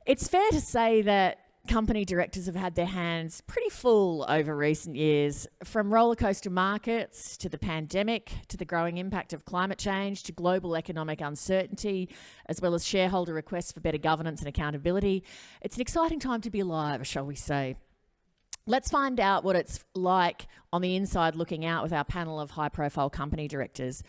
It's fair to say that company directors have had their hands pretty full over recent years, from rollercoaster markets to the pandemic to the growing impact of climate change to global economic uncertainty, as well as shareholder requests for better governance and accountability. It's an exciting time to be alive, shall we say. Let's find out what it's like on the inside looking out with our panel of high-profile company directors.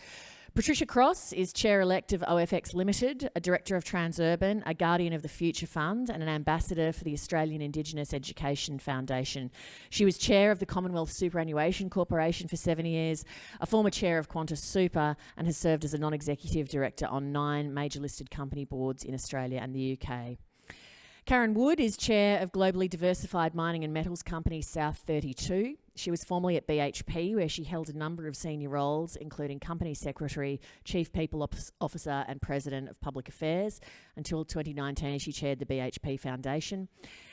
Patricia Cross is Chair-elect of OFX Limited, a Director of Transurban, a Guardian of the Future Fund and an Ambassador for the Australian Indigenous Education Foundation. She was Chair of the Commonwealth Superannuation Corporation for 7 years, a former Chair of Qantas Super, and has served as a Non-Executive Director on 9 major listed company boards in Australia and the UK. Karen Wood is Chair of globally diversified mining and metals company South32. She was formerly at BHP, where she held a number of senior roles, including Company Secretary, Chief People Officer and President of Public Affairs. Until 2019, she chaired the BHP Foundation.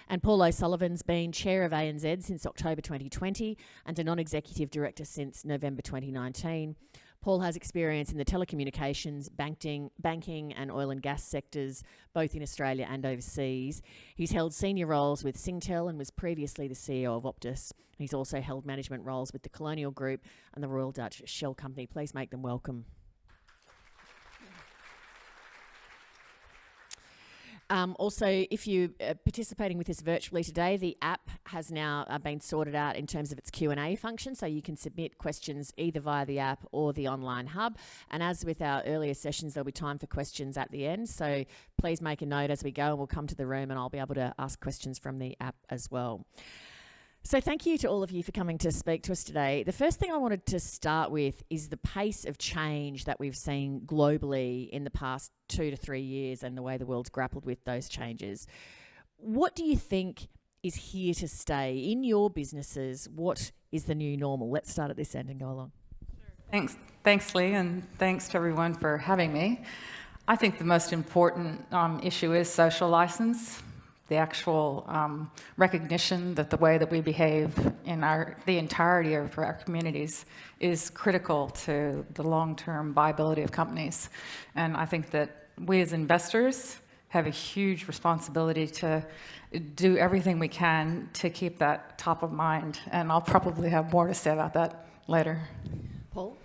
And Paul O'Sullivan's been Chair of ANZ since October 2020 and a Non-Executive Director since November 2019. Paul has experience in the telecommunications, banking and oil and gas sectors, both in Australia and overseas. He's held senior roles with Singtel and was previously the CEO of Optus. He's also held management roles with the Colonial Group and the Royal Dutch Shell Company. Please make them welcome. Also, if you're participating with us virtually today, the app has now been sorted out in terms of its Q&A function, so you can submit questions either via the app or the online hub. And as with our earlier sessions, there'll be time for questions at the end, so please make a note as we go and we'll come to the room and I'll be able to ask questions from the app as well. So thank you to all of you for coming to speak to us today. The first thing I wanted to start with is the pace of change that we've seen globally in the past 2 to 3 years and the way the world's grappled with those changes. What do you think is here to stay in your businesses? What is the new normal? Let's start at this end and go along. Thanks, Lee, and thanks to everyone for having me. I think the most important issue is social license. The actual recognition that the way that we behave in the entirety of our communities is critical to the long-term viability of companies. And I think that we as investors have a huge responsibility to do everything we can to keep that top of mind. And I'll probably have more to say about that later. Paul?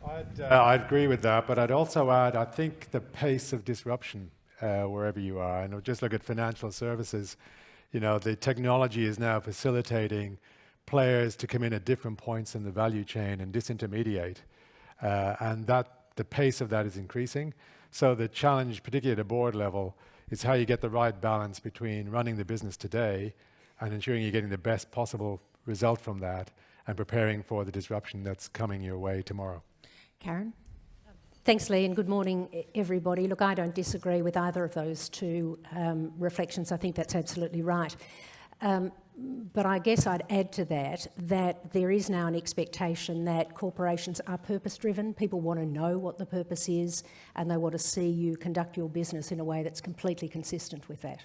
I'd agree with that, but I'd also add, I think the pace of disruption wherever you are. And just look at financial services. You know, the technology is now facilitating players to come in at different points in the value chain and disintermediate. And the pace of that is increasing. So the challenge, particularly at a board level, is how you get the right balance between running the business today and ensuring you're getting the best possible result from that and preparing for the disruption that's coming your way tomorrow. Karen? Thanks, Lee, and good morning, everybody. Look, I don't disagree with either of those two reflections. I think that's absolutely right. But I guess I'd add to that there is now an expectation that corporations are purpose-driven. People want to know what the purpose is, and they want to see you conduct your business in a way that's completely consistent with that.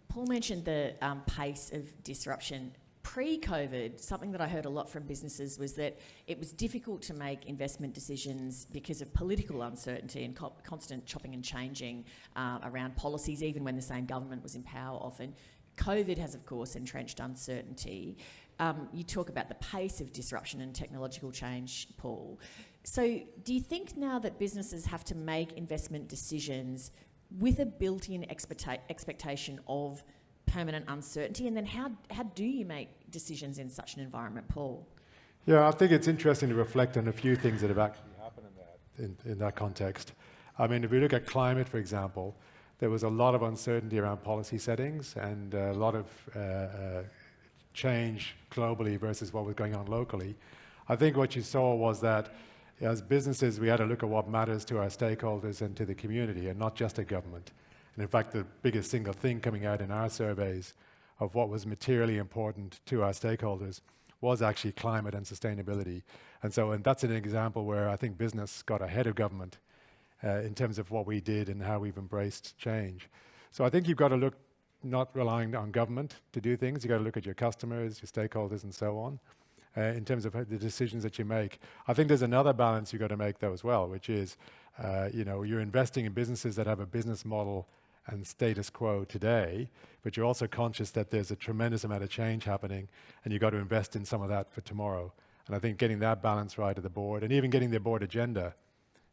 Paul mentioned the pace of disruption. Pre-COVID, something that I heard a lot from businesses was that it was difficult to make investment decisions because of political uncertainty and constant chopping and changing around policies, even when the same government was in power often. COVID has, of course, entrenched uncertainty. You talk about the pace of disruption and technological change, Paul. So do you think now that businesses have to make investment decisions with a built-in expectation of permanent uncertainty, and then how do you make decisions in such an environment, Paul? Yeah, I think it's interesting to reflect on a few things that have actually happened in that context. I mean, if we look at climate, for example, there was a lot of uncertainty around policy settings and a lot of change globally versus what was going on locally. I think what you saw was that as businesses, we had to look at what matters to our stakeholders and to the community, and not just a government. And in fact, the biggest single thing coming out in our surveys of what was materially important to our stakeholders was actually climate and sustainability. And that's an example where I think business got ahead of government in terms of what we did and how we've embraced change. So I think you've got to look, not relying on government to do things, you've got to look at your customers, your stakeholders and so on, in terms of the decisions that you make. I think there's another balance you've got to make though as well, which is, you're investing in businesses that have a business model and status quo today, but you're also conscious that there's a tremendous amount of change happening, and you've got to invest in some of that for tomorrow. And I think getting that balance right at the board, and even getting the board agenda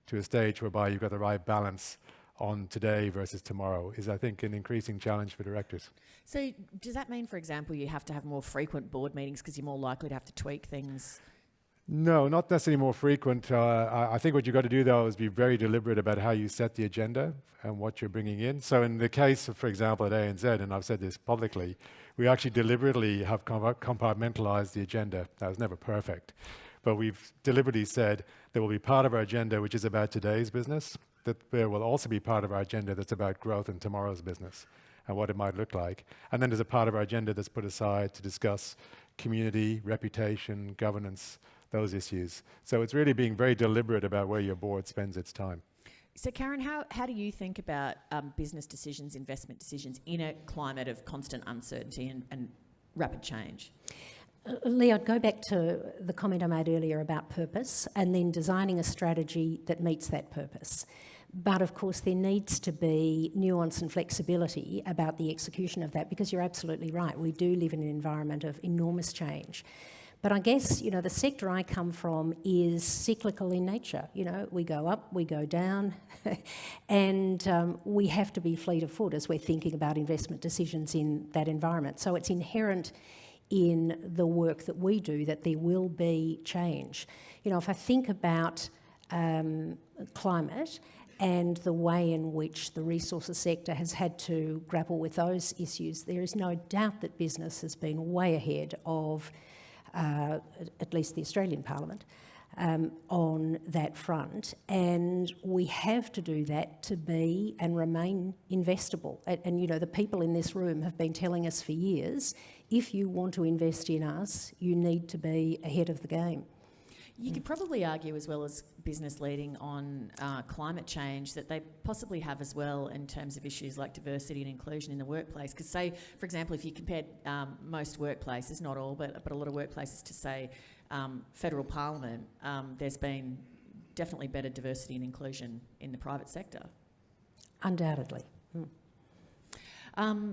to a stage whereby you've got the right balance on today versus tomorrow is, I think, an increasing challenge for directors. So does that mean, for example, you have to have more frequent board meetings because you're more likely to have to tweak things? No, not necessarily more frequent. I think what you've got to do, though, is be very deliberate about how you set the agenda and what you're bringing in. So in the case of, for example, at ANZ, and I've said this publicly, we actually deliberately have compartmentalized the agenda. That was never perfect. But we've deliberately said there will be part of our agenda which is about today's business, that there will also be part of our agenda that's about growth in tomorrow's business and what it might look like. And then there's a part of our agenda that's put aside to discuss community, reputation, governance, those issues. So it's really being very deliberate about where your board spends its time. So Karen, how do you think about business decisions, investment decisions in a climate of constant uncertainty and rapid change? Lee, I'd go back to the comment I made earlier about purpose and then designing a strategy that meets that purpose. But of course there needs to be nuance and flexibility about the execution of that, because you're absolutely right, we do live in an environment of enormous change. But I guess, the sector I come from is cyclical in nature. We go up, we go down, and we have to be fleet of foot as we're thinking about investment decisions in that environment. So it's inherent in the work that we do that there will be change. If I think about climate and the way in which the resources sector has had to grapple with those issues, there is no doubt that business has been way ahead of at least the Australian Parliament, on that front. And we have to do that to be and remain investable. And the people in this room have been telling us for years, if you want to invest in us, you need to be ahead of the game. You could probably argue, as well as business leading on climate change, that they possibly have as well in terms of issues like diversity and inclusion in the workplace. Because say, for example, if you compared most workplaces, not all, but a lot of workplaces to, say, federal parliament, there's been definitely better diversity and inclusion in the private sector. Undoubtedly.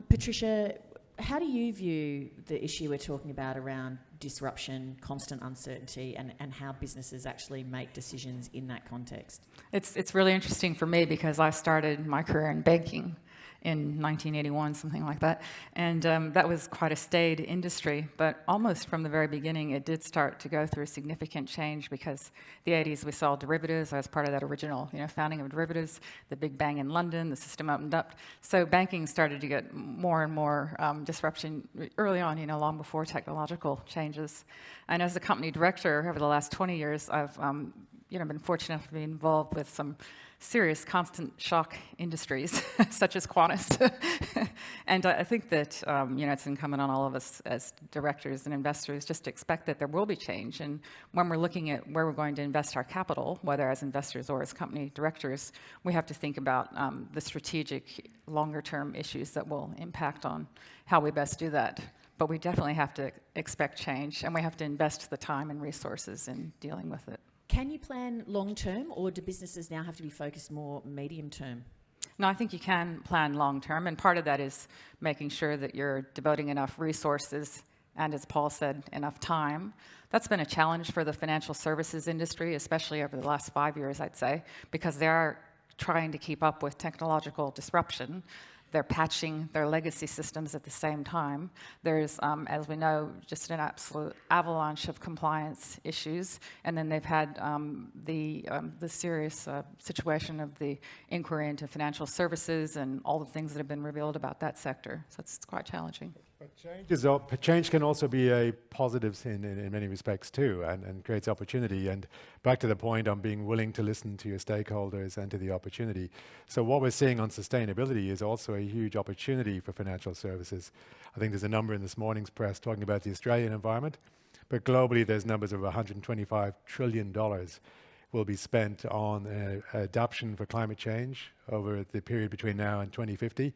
Patricia, how do you view the issue we're talking about around disruption, constant uncertainty, and how businesses actually make decisions in that context? It's really interesting for me because I started my career in banking in 1981, something like that. And that was quite a staid industry, but almost from the very beginning, it did start to go through significant change because the 80s, we saw derivatives. I was part of that original, founding of derivatives, the Big Bang in London, the system opened up. So banking started to get more and more disruption early on, long before technological changes. And as a company director over the last 20 years, I've been fortunate enough to be involved with some serious constant shock industries, such as Qantas. And I think that, it's incumbent on all of us as directors and investors just to expect that there will be change. And when we're looking at where we're going to invest our capital, whether as investors or as company directors, we have to think about the strategic longer-term issues that will impact on how we best do that. But we definitely have to expect change, and we have to invest the time and resources in dealing with it. Can you plan long term, or do businesses now have to be focused more medium term? No, I think you can plan long term, and part of that is making sure that you're devoting enough resources and, as Paul said, enough time. That's been a challenge for the financial services industry, especially over the last 5 years, I'd say, because they are trying to keep up with technological disruption. They're patching their legacy systems at the same time. There's, as we know, just an absolute avalanche of compliance issues. And then they've had the serious situation of the inquiry into financial services and all the things that have been revealed about that sector. So it's quite challenging. But change can also be a positive in many respects too, and creates opportunity. And back to the point on being willing to listen to your stakeholders and to the opportunity. So what we're seeing on sustainability is also a huge opportunity for financial services. I think there's a number in this morning's press talking about the Australian environment, but globally there's numbers of $125 trillion will be spent on adaptation for climate change over the period between now and 2050.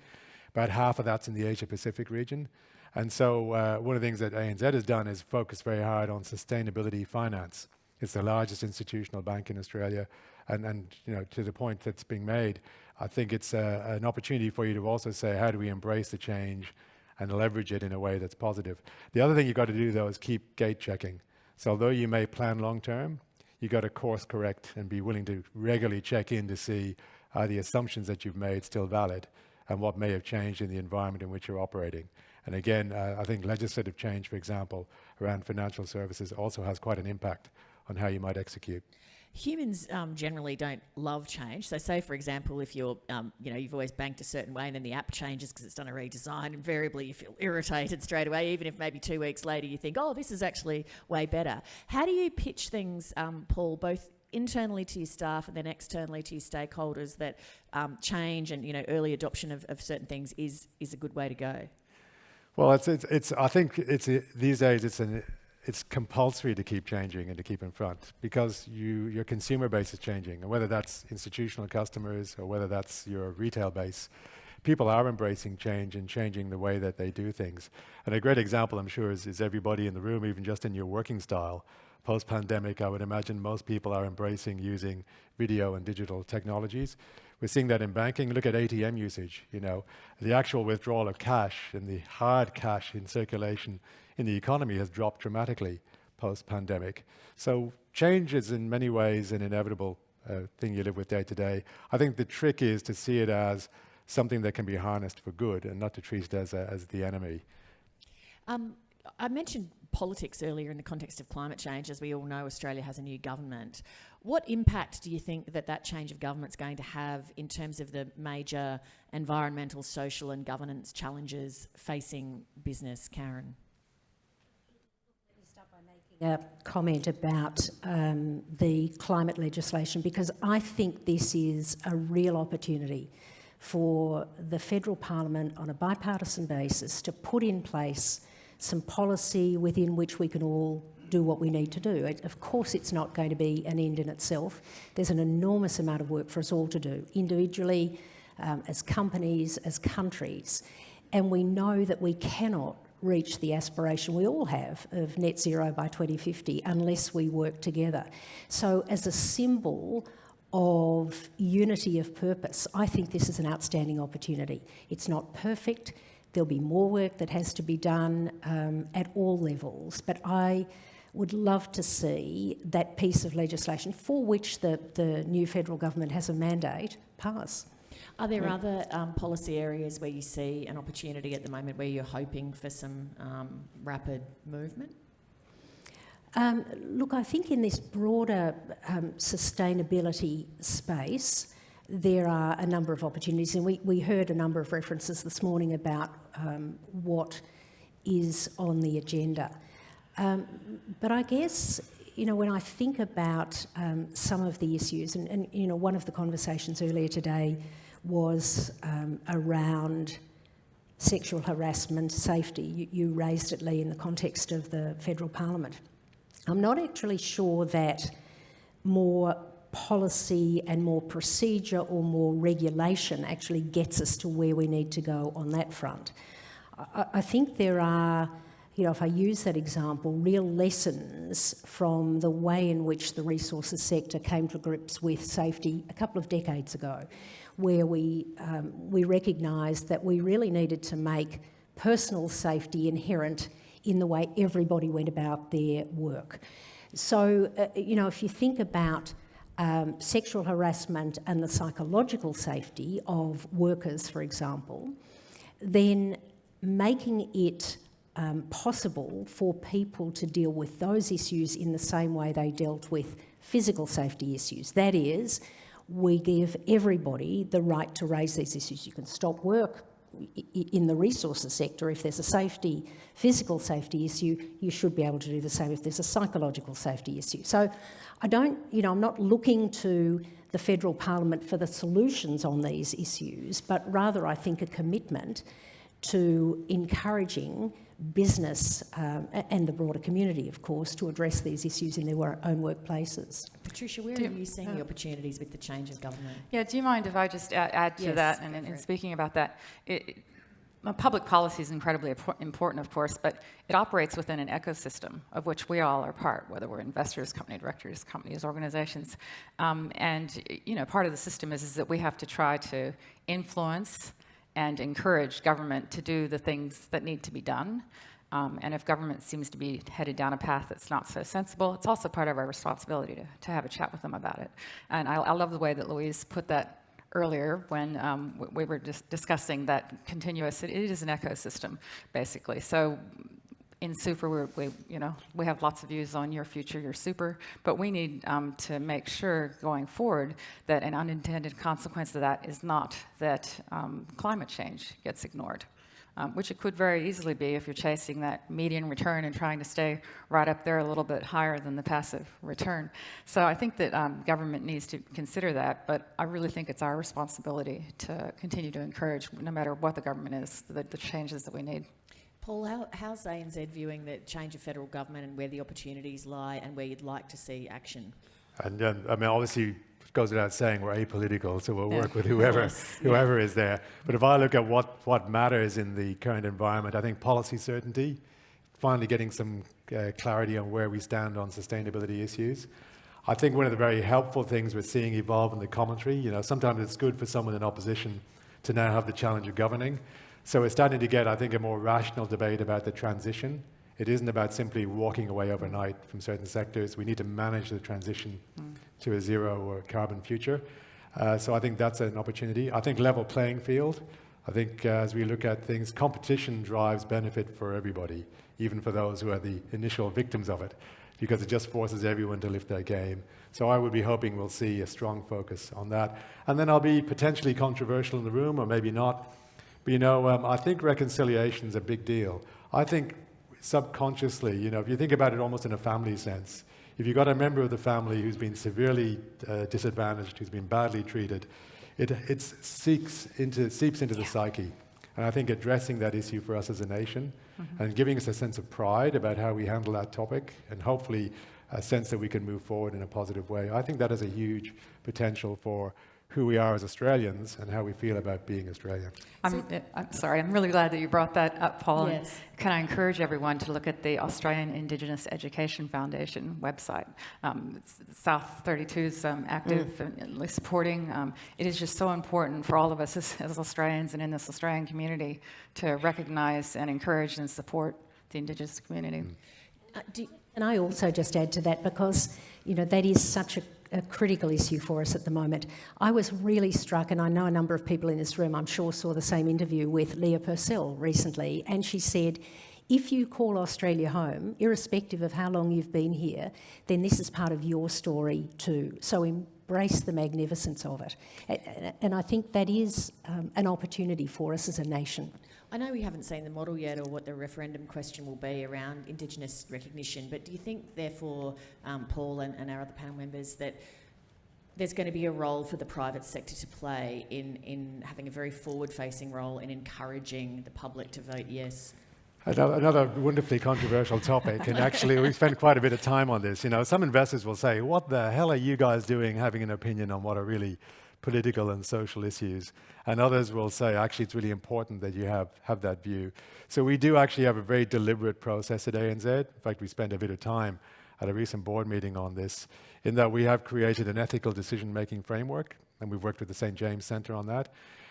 About half of that's in the Asia-Pacific region. And so one of the things that ANZ has done is focus very hard on sustainability finance. It's the largest institutional bank in Australia. And to the point that's being made, I think it's an opportunity for you to also say, how do we embrace the change and leverage it in a way that's positive? The other thing you've got to do, though, is keep gate checking. So although you may plan long term, you've got to course correct and be willing to regularly check in to see are the assumptions that you've made still valid and what may have changed in the environment in which you're operating. And again, I think legislative change, for example, around financial services also has quite an impact on how you might execute. Humans generally don't love change. So say, for example, if you're, you've always banked a certain way and then the app changes because it's done a redesign, invariably you feel irritated straight away, even if maybe 2 weeks later you think, oh, this is actually way better. How do you pitch things, Paul, both internally to your staff and then externally to your stakeholders that change and, early adoption of certain things is a good way to go? Well, I think these days it's compulsory to keep changing and to keep in front because your consumer base is changing, and whether that's institutional customers or whether that's your retail base, people are embracing change and changing the way that they do things. And a great example, I'm sure, is everybody in the room, even just in your working style. Post-pandemic, I would imagine most people are embracing using video and digital technologies. We're seeing that in banking. Look at ATM usage. The actual withdrawal of cash and the hard cash in circulation in the economy has dropped dramatically post-pandemic. So change is in many ways an inevitable thing you live with day to day. I think the trick is to see it as something that can be harnessed for good and not to treat it as the enemy. I mentioned politics earlier in the context of climate change. As we all know, Australia has a new government. What impact do you think that change of government's going to have in terms of the major environmental, social and governance challenges facing business, Karen? Let me start by making a comment about the climate legislation, because I think this is a real opportunity for the federal parliament on a bipartisan basis to put in place some policy within which we can all do what we need to do. Of course, it's not going to be an end in itself. There's an enormous amount of work for us all to do, individually, as companies, as countries. And we know that we cannot reach the aspiration we all have of net zero by 2050 unless we work together. So as a symbol of unity of purpose, I think this is an outstanding opportunity. It's not perfect. There'll be more work that has to be done at all levels, but I would love to see that piece of legislation for which the new federal government has a mandate pass. Are there other policy areas where you see an opportunity at the moment where you're hoping for some rapid movement? Look, I think in this broader sustainability space, there are a number of opportunities, and we heard a number of references this morning about what is on the agenda. But I guess, when I think about some of the issues, and one of the conversations earlier today was around sexual harassment, safety. You raised it, Lee, in the context of the federal parliament. I'm not actually sure that more policy and more procedure or more regulation actually gets us to where we need to go on that front. I think there are, if I use that example, real lessons from the way in which the resources sector came to grips with safety a couple of decades ago, where we recognised that we really needed to make personal safety inherent in the way everybody went about their work. So, if you think about sexual harassment and the psychological safety of workers, for example, then making it possible for people to deal with those issues in the same way they dealt with physical safety issues. That is, we give everybody the right to raise these issues. You can stop work in the resources sector. If there's a physical safety issue, you should be able to do the same if there's a psychological safety issue. So I'm not looking to the federal parliament for the solutions on these issues, but rather I think a commitment to encouraging business and the broader community, of course, to address these issues in their own workplaces. Patricia, where are you seeing the opportunities with the change of government? Yeah, do you mind if I just add to Yes, that? go And for in it. speaking about that, public policy is incredibly important, of course, but it operates within an ecosystem of which we all are part, whether we're investors, company directors, companies, organizations. And part of the system is that we have to try to influence and encourage government to do the things that need to be done. And if government seems to be headed down a path that's not so sensible, it's also part of our responsibility to have a chat with them about it. And I love the way that Louise put that earlier when we were just discussing that continuous, it is an ecosystem, basically. So in super, we have lots of views on your future, your super, but we need to make sure going forward that an unintended consequence of that is not that climate change gets ignored. Which it could very easily be if you're chasing that median return and trying to stay right up there a little bit higher than the passive return. So I think that government needs to consider that, but I really think it's our responsibility to continue to encourage, no matter what the government is, the changes that we need. Paul, how's ANZ viewing the change of federal government and where the opportunities lie and where you'd like to see action? And obviously, it goes without saying we're apolitical, so we'll work with whoever is there. But if I look at what matters in the current environment, I think policy certainty, finally getting some clarity on where we stand on sustainability issues. I think one of the very helpful things we're seeing evolve in the commentary, sometimes it's good for someone in opposition to now have the challenge of governing. So we're starting to get, I think, a more rational debate about the transition. It isn't about simply walking away overnight from certain sectors. We need to manage the transition to a zero or carbon future. So I think that's an opportunity. I think level playing field. I think as we look at things, competition drives benefit for everybody, even for those who are the initial victims of it, because it just forces everyone to lift their game. So I would be hoping we'll see a strong focus on that. And then I'll be potentially controversial in the room, or maybe not. But I think reconciliation is a big deal. I think subconsciously, if you think about it almost in a family sense, if you've got a member of the family who's been severely disadvantaged, who's been badly treated, it seeps into the psyche. And I think addressing that issue for us as a nation and giving us a sense of pride about how we handle that topic, and hopefully a sense that we can move forward in a positive way, I think that has a huge potential for who we are as Australians and how we feel about being Australian. I'm sorry, I'm really glad that you brought that up, Paul. Yes. And can I encourage everyone to look at the Australian Indigenous Education Foundation website? South 32 is active and supporting. It is just so important for all of us as Australians and in this Australian community to recognise and encourage and support the Indigenous community. And I also just add to that, because that is such a critical issue for us at the moment. I was really struck, and I know a number of people in this room, I'm sure, saw the same interview with Leah Purcell recently, and she said, if you call Australia home, irrespective of how long you've been here, then this is part of your story too. So embrace the magnificence of it. And I think that is an opportunity for us as a nation. I know we haven't seen the model yet or what the referendum question will be around Indigenous recognition, but do you think, therefore, Paul and our other panel members, that there's going to be a role for the private sector to play in having a very forward-facing role in encouraging the public to vote yes? Another wonderfully controversial topic, and actually we spent quite a bit of time on this. Some investors will say, what the hell are you guys doing having an opinion on what are really political and social issues? And others will say, actually, it's really important that you have that view. So we do actually have a very deliberate process at ANZ. In fact, we spent a bit of time at a recent board meeting on this, in that we have created an ethical decision-making framework, and we've worked with the St. James Centre on that.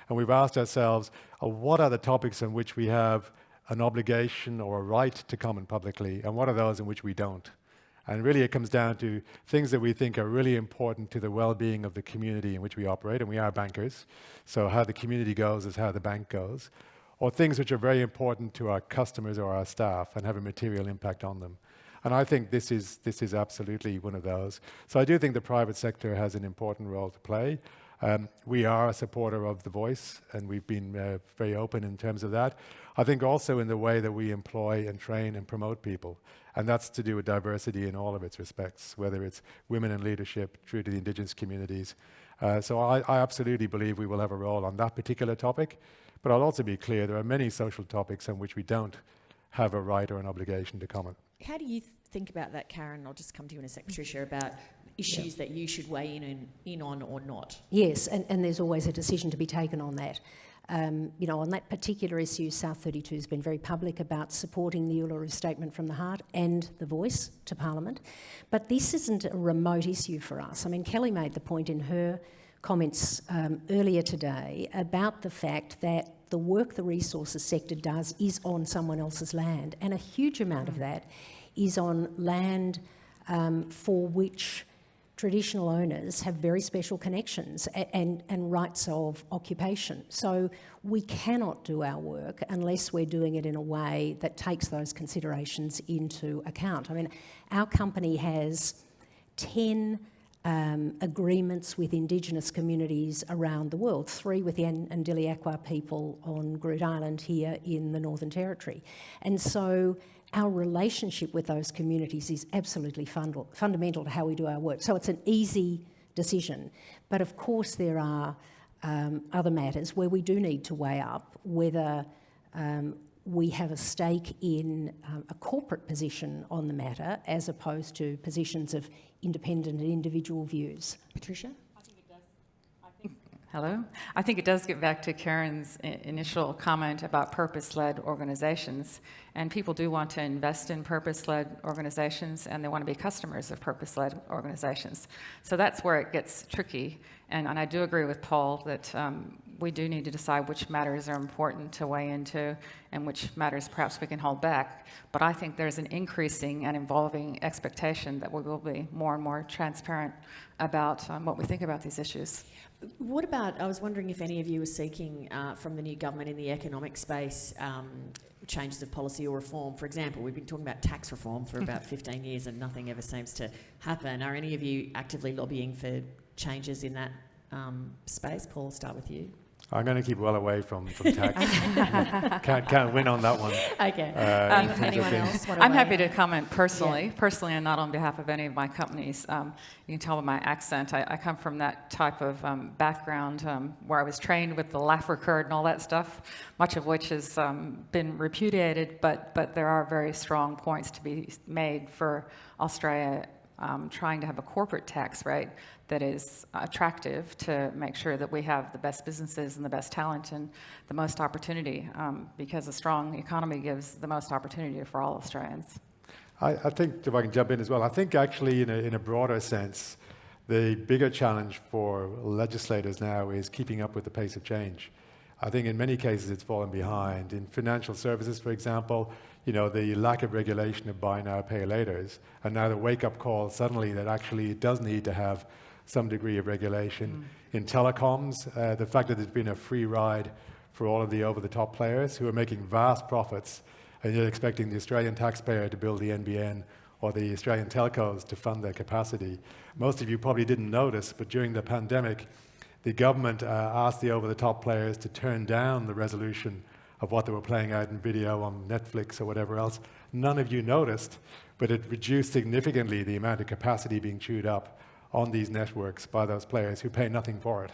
And we've asked ourselves, what are the topics on which we have an obligation or a right to comment publicly, and what are those in which we don't? And really it comes down to things that we think are really important to the well-being of the community in which we operate, and we are bankers, so how the community goes is how the bank goes, or things which are very important to our customers or our staff and have a material impact on them. And I think this is absolutely one of those. So I do think the private sector has an important role to play. We are a supporter of the voice, and we've been very open in terms of that. I think also in the way that we employ and train and promote people, and that's to do with diversity in all of its respects, whether it's women in leadership through to the Indigenous communities. So I absolutely believe we will have a role on that particular topic, but I'll also be clear, there are many social topics on which we don't have a right or an obligation to comment. How do you think about that, Karen? I'll just come to you in a sec, Patricia, about issues that you should weigh in on or not. Yes, and there's always a decision to be taken on that. On that particular issue, South32 has been very public about supporting the Uluru Statement from the Heart and the Voice to Parliament. But this isn't a remote issue for us. I mean, Kelly made the point in her comments earlier today about the fact that the work the resources sector does is on someone else's land, and a huge amount of that is on land for which traditional owners have very special connections and rights of occupation. So we cannot do our work unless we're doing it in a way that takes those considerations into account. I mean, our company has 10 agreements with Indigenous communities around the world, 3 with the Ndiliakwa people on Groote Island here in the Northern Territory. And so our relationship with those communities is absolutely fundamental to how we do our work. So it's an easy decision. But of course there are other matters where we do need to weigh up whether we have a stake in a corporate position on the matter as opposed to positions of independent and individual views. Patricia? Hello. I think it does get back to Karen's initial comment about purpose-led organizations, and people do want to invest in purpose-led organizations, and they want to be customers of purpose-led organizations. So that's where it gets tricky, and I do agree with Paul that we do need to decide which matters are important to weigh into and which matters perhaps we can hold back. But I think there's an increasing and evolving expectation that we will be more and more transparent about what we think about these issues. What about, I was wondering if any of you were seeking from the new government in the economic space changes of policy or reform. For example, we've been talking about tax reform for about 15 years and nothing ever seems to happen. Are any of you actively lobbying for changes in that space? Paul, I'll start with you. I'm going to keep well away from tax. can't win on that one. Okay. Anyone else? I'm happy to comment personally and not on behalf of any of my companies. You can tell by my accent, I come from that type of background where I was trained with the laugh record and all that stuff, much of which has been repudiated, but there are very strong points to be made for Australia trying to have a corporate tax rate that is attractive to make sure that we have the best businesses and the best talent and the most opportunity, because a strong economy gives the most opportunity for all Australians. I think, if I can jump in as well, I think actually in a broader sense, the bigger challenge for legislators now is keeping up with the pace of change. I think in many cases it's fallen behind. In financial services, for example, the lack of regulation of buy now, pay laters, and now the wake-up call suddenly that actually it does need to have some degree of regulation. In telecoms, the fact that there's been a free ride for all of the over-the-top players who are making vast profits, and you're expecting the Australian taxpayer to build the NBN or the Australian telcos to fund their capacity. Most of you probably didn't notice, but during the pandemic, the government asked the over-the-top players to turn down the resolution of what they were playing out in video on Netflix or whatever else. None of you noticed, but it reduced significantly the amount of capacity being chewed up on these networks by those players who pay nothing for it.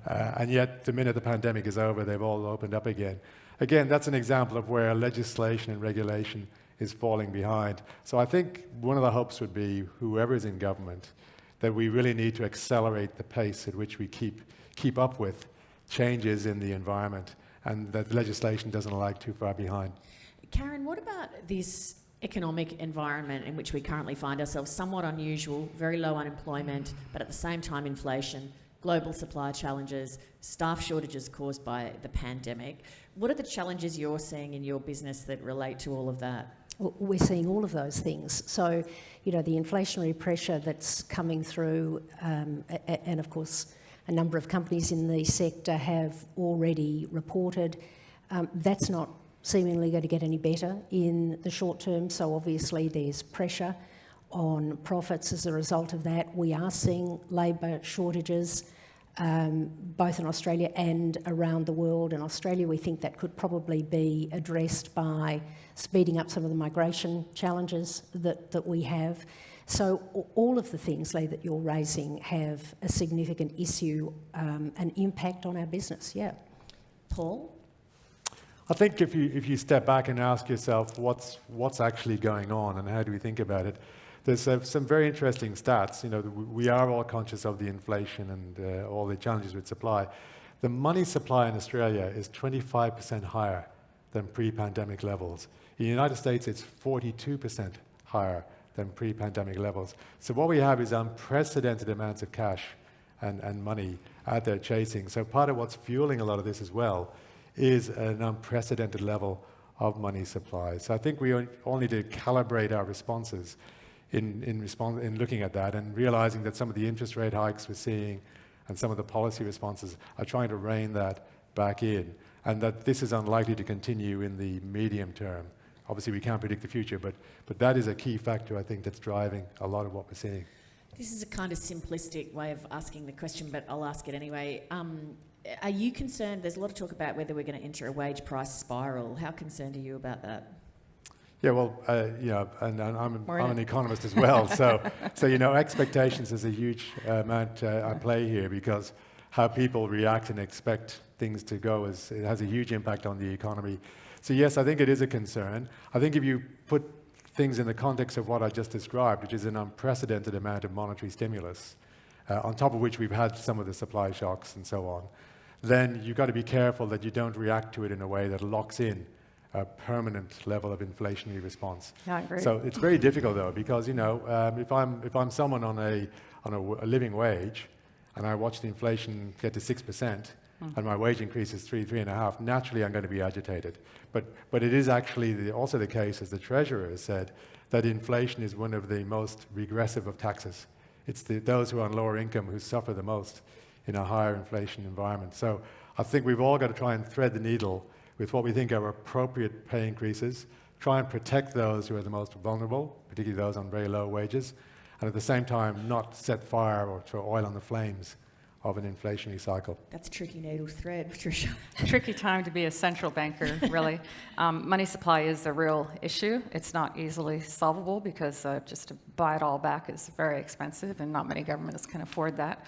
And yet, the minute the pandemic is over, they've all opened up again. Again, that's an example of where legislation and regulation is falling behind. So I think one of the hopes would be, whoever's in government, that we really need to accelerate the pace at which we keep up with changes in the environment, and that legislation doesn't lag too far behind. Karen, what about this economic environment in which we currently find ourselves? Somewhat unusual, very low unemployment, but at the same time inflation, global supply challenges, staff shortages caused by the pandemic. What are the challenges you're seeing in your business that relate to all of that? We're seeing all of those things. So, the inflationary pressure that's coming through, and of course, a number of companies in the sector have already reported. That's not seemingly going to get any better in the short term, so obviously there's pressure on profits as a result of that. We are seeing labour shortages, both in Australia and around the world. In Australia, we think that could probably be addressed by speeding up some of the migration challenges that we have. So all of the things, Lee, that you're raising have a significant issue, an impact on our business, yeah. Paul? I think if you step back and ask yourself what's actually going on and how do we think about it, there's some very interesting stats. We are all conscious of the inflation and all the challenges with supply. the money supply in Australia is 25% higher than pre-pandemic levels. In the United States, it's 42% higher than pre-pandemic levels. So what we have is unprecedented amounts of cash and money out there chasing. So part of what's fueling a lot of this as well is an unprecedented level of money supply. So I think we all need to calibrate our responses in looking at that and realizing that some of the interest rate hikes we're seeing and some of the policy responses are trying to rein that back in, and that this is unlikely to continue in the medium term. Obviously, we can't predict the future, but that is a key factor, I think, that's driving a lot of what we're seeing. This is a kind of simplistic way of asking the question, but I'll ask it anyway. Are you concerned? There's a lot of talk about whether we're going to enter a wage price spiral. How concerned are you about that? Yeah, well, and I'm an economist as well, so expectations is a huge amount at play here, because how people react and expect things to go it has a huge impact on the economy. So yes, I think it is a concern. I think if you put things in the context of what I just described, which is an unprecedented amount of monetary stimulus, on top of which we've had some of the supply shocks and so on, then you've got to be careful that you don't react to it in a way that locks in a permanent level of inflationary response. Yeah, I agree. So it's very difficult though, because if I'm someone on a living wage, and I watch the inflation get to 6%, and my wage increase is 3.5%, naturally I'm going to be agitated. But it is actually also the case, as the Treasurer has said, that inflation is one of the most regressive of taxes. It's those who are on lower income who suffer the most in a higher inflation environment. So I think we've all got to try and thread the needle with what we think are appropriate pay increases, try and protect those who are the most vulnerable, particularly those on very low wages, and at the same time not set fire or throw oil on the flames of an inflationary cycle. That's a tricky needle thread, Patricia. Tricky time to be a central banker, really. Money supply is a real issue. It's not easily solvable because just to buy it all back is very expensive, and not many governments can afford that.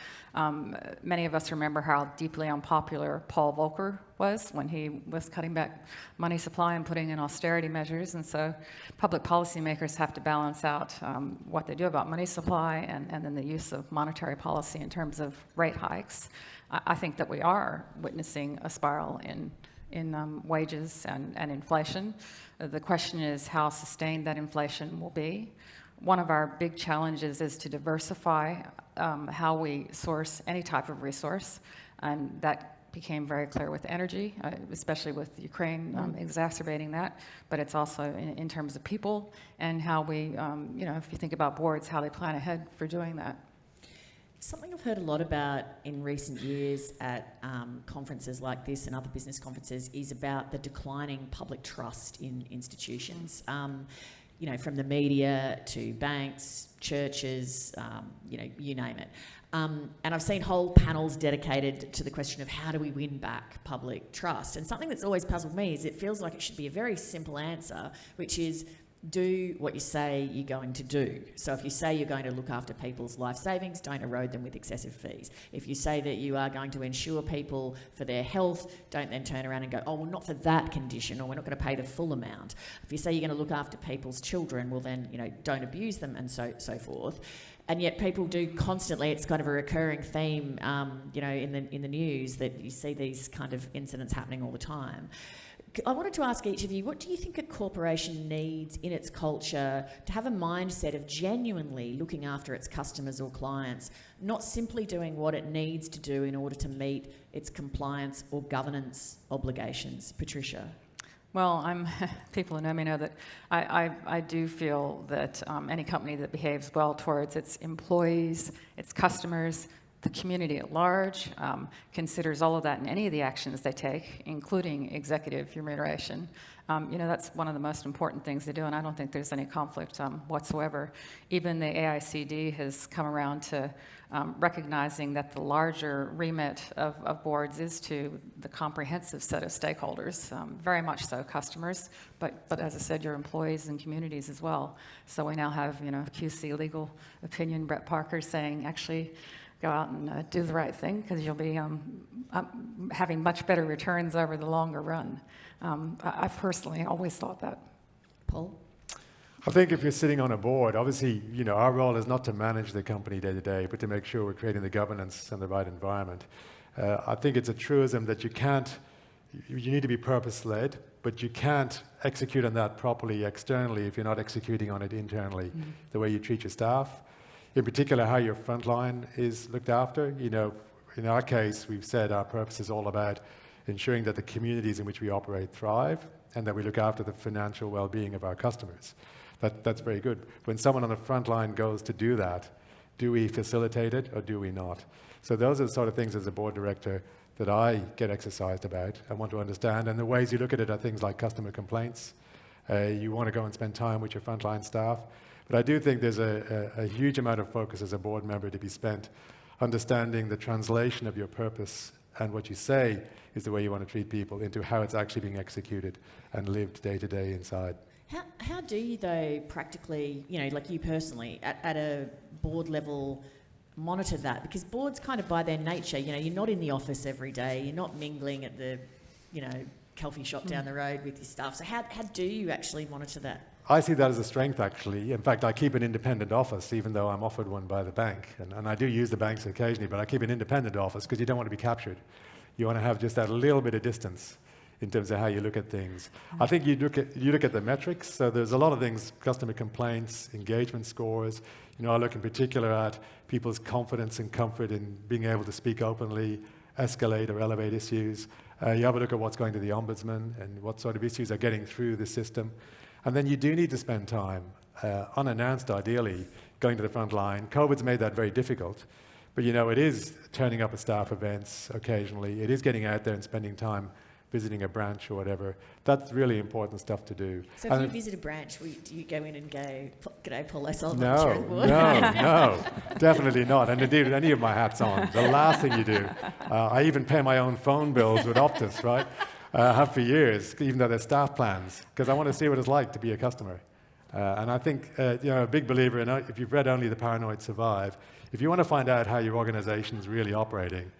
Many of us remember how deeply unpopular Paul Volcker was when he was cutting back money supply and putting in austerity measures. And so public policymakers have to balance out what they do about money supply and then the use of monetary policy in terms of rate hikes. I think that we are witnessing a spiral in wages and inflation. The question is how sustained that inflation will be. One of our big challenges is to diversify how we source any type of resource, and that became very clear with energy, especially with Ukraine exacerbating that, but it's also in terms of people and how we, if you think about boards, how they plan ahead for doing that. Something I've heard a lot about in recent years at conferences like this and other business conferences is about the declining public trust in institutions. From the media to banks, churches, you name it. And I've seen whole panels dedicated to the question of how do we win back public trust. And something that's always puzzled me is it feels like it should be a very simple answer, which is do what you say you're going to do. So if you say you're going to look after people's life savings, don't erode them with excessive fees. If you say that you are going to insure people for their health, don't then turn around and go, oh, well, not for that condition, or we're not going to pay the full amount. If you say you're going to look after people's children, well then, don't abuse them, and so forth. And yet people do constantly, it's kind of a recurring theme, in the news, that you see these kind of incidents happening all the time. I wanted to ask each of you, what do you think a corporation needs in its culture to have a mindset of genuinely looking after its customers or clients, not simply doing what it needs to do in order to meet its compliance or governance obligations? Patricia? Well, people who know me know that I do feel that any company that behaves well towards its employees, its customers, the community at large, considers all of that in any of the actions they take, including executive remuneration. That's one of the most important things they do, and I don't think there's any conflict whatsoever. Even the AICD has come around to recognizing that the larger remit of boards is to the comprehensive set of stakeholders, very much so customers, but as I said, your employees and communities as well. So we now have, QC legal opinion, Brett Parker, saying actually, go out and do the right thing, because you'll be having much better returns over the longer run. I've personally always thought that. Paul? I think if you're sitting on a board, obviously, our role is not to manage the company day to day, but to make sure we're creating the governance and the right environment. I think it's a truism that you need to be purpose-led, but you can't execute on that properly externally if you're not executing on it internally. The way you treat your staff, in particular how your frontline is looked after. You know, in our case, we've said our purpose is all about ensuring that the communities in which we operate thrive and that we look after the financial well-being of our customers. That's very good. When someone on the front line goes to do that, do we facilitate it or do we not? So those are the sort of things as a board director that I get exercised about and want to understand. And the ways you look at it are things like customer complaints. You want to go and spend time with your frontline staff. But I do think there's a huge amount of focus as a board member to be spent understanding the translation of your purpose and what you say is the way you want to treat people into how it's actually being executed and lived day to day inside. How do you, though, practically, you know, like you personally, at a board level, monitor that? Because boards kind of by their nature, you know, you're not in the office every day, you're not mingling at the, you know, coffee shop down the road with your staff. So how do you actually monitor that? I see that as a strength, actually. In fact, I keep an independent office, even though I'm offered one by the bank. And I do use the banks occasionally, but I keep an independent office because you don't want to be captured. You want to have just that little bit of distance in terms of how you look at things. I think you look at the metrics. So there's a lot of things: customer complaints, engagement scores. You know, I look in particular at people's confidence and comfort in being able to speak openly, escalate or elevate issues. You have a look at what's going to the ombudsman and what sort of issues are getting through the system. And then you do need to spend time, unannounced ideally, going to the front line. COVID's made that very difficult. But you know, it is turning up at staff events occasionally. It is getting out there and spending time visiting a branch or whatever. That's really important stuff to do. So if you visit a branch, do you go in and go, "G'day, Paul, I sold my No, no, definitely not. And indeed, with any of my hats on, the last thing you do, I even pay my own phone bills with Optus, right? Have for years, even though they're staff plans, because I want to see what it's like to be a customer. And I think, you know, a big believer in, if you've read Only the Paranoid Survive, if you want to find out how your organization's really operating,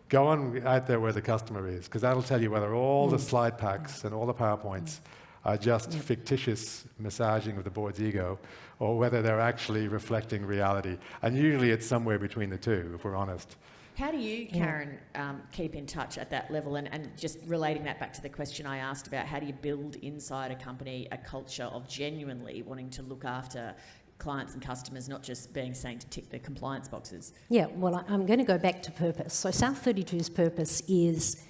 go on out there where the customer is, because that'll tell you whether all the slide packs and all the PowerPoints are just fictitious massaging of the board's ego, or whether they're actually reflecting reality. And usually it's somewhere between the two, if we're honest. How do you, Karen, keep in touch at that level? And just relating that back to the question I asked about how do you build inside a company a culture of genuinely wanting to look after clients and customers, not just being seen to tick the compliance boxes? Yeah, well, I'm going to go back to purpose. So South 32's purpose is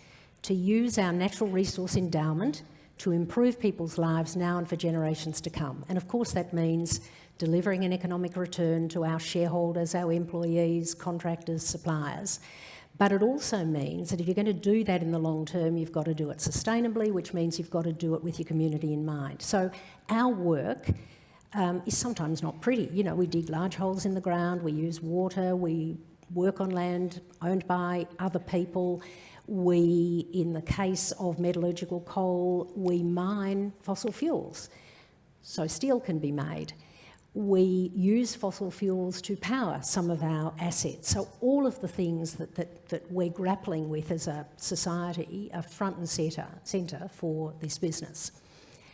to use our natural resource endowment to improve people's lives now and for generations to come. And of course that means delivering an economic return to our shareholders, our employees, contractors, suppliers. But it also means that if you're going to do that in the long term, you've got to do it sustainably, which means you've got to do it with your community in mind. So our work is sometimes not pretty. You know, we dig large holes in the ground, we use water, we work on land owned by other people. We, in the case of metallurgical coal, we mine fossil fuels, so steel can be made. We use fossil fuels to power some of our assets. So all of the things that we're grappling with as a society are front and centre for this business.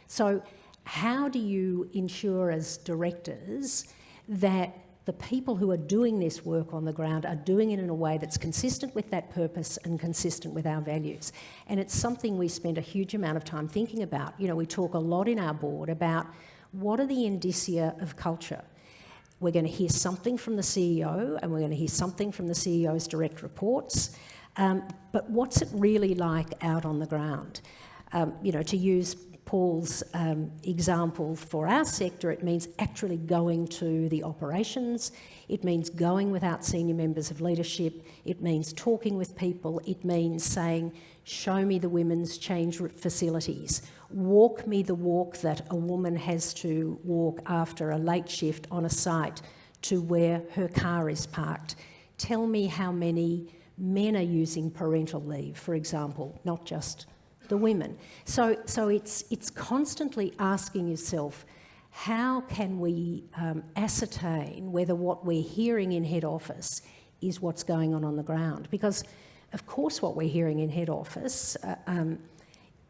So how do you ensure as directors that the people who are doing this work on the ground are doing it in a way that's consistent with that purpose and consistent with our values? And it's something we spend a huge amount of time thinking about. You know, we talk a lot in our board about what are the indicia of culture. We're going to hear something from the CEO and we're going to hear something from the CEO's direct reports. But what's it really like out on the ground? You know, to use Paul's example for our sector, it means actually going to the operations, it means going without senior members of leadership, it means talking with people, it means saying, show me the women's change facilities, walk me the walk that a woman has to walk after a late shift on a site to where her car is parked. Tell me how many men are using parental leave, for example, not just the women. So it's constantly asking yourself, how can we ascertain whether what we're hearing in head office is what's going on the ground? Because, of course, what we're hearing in head office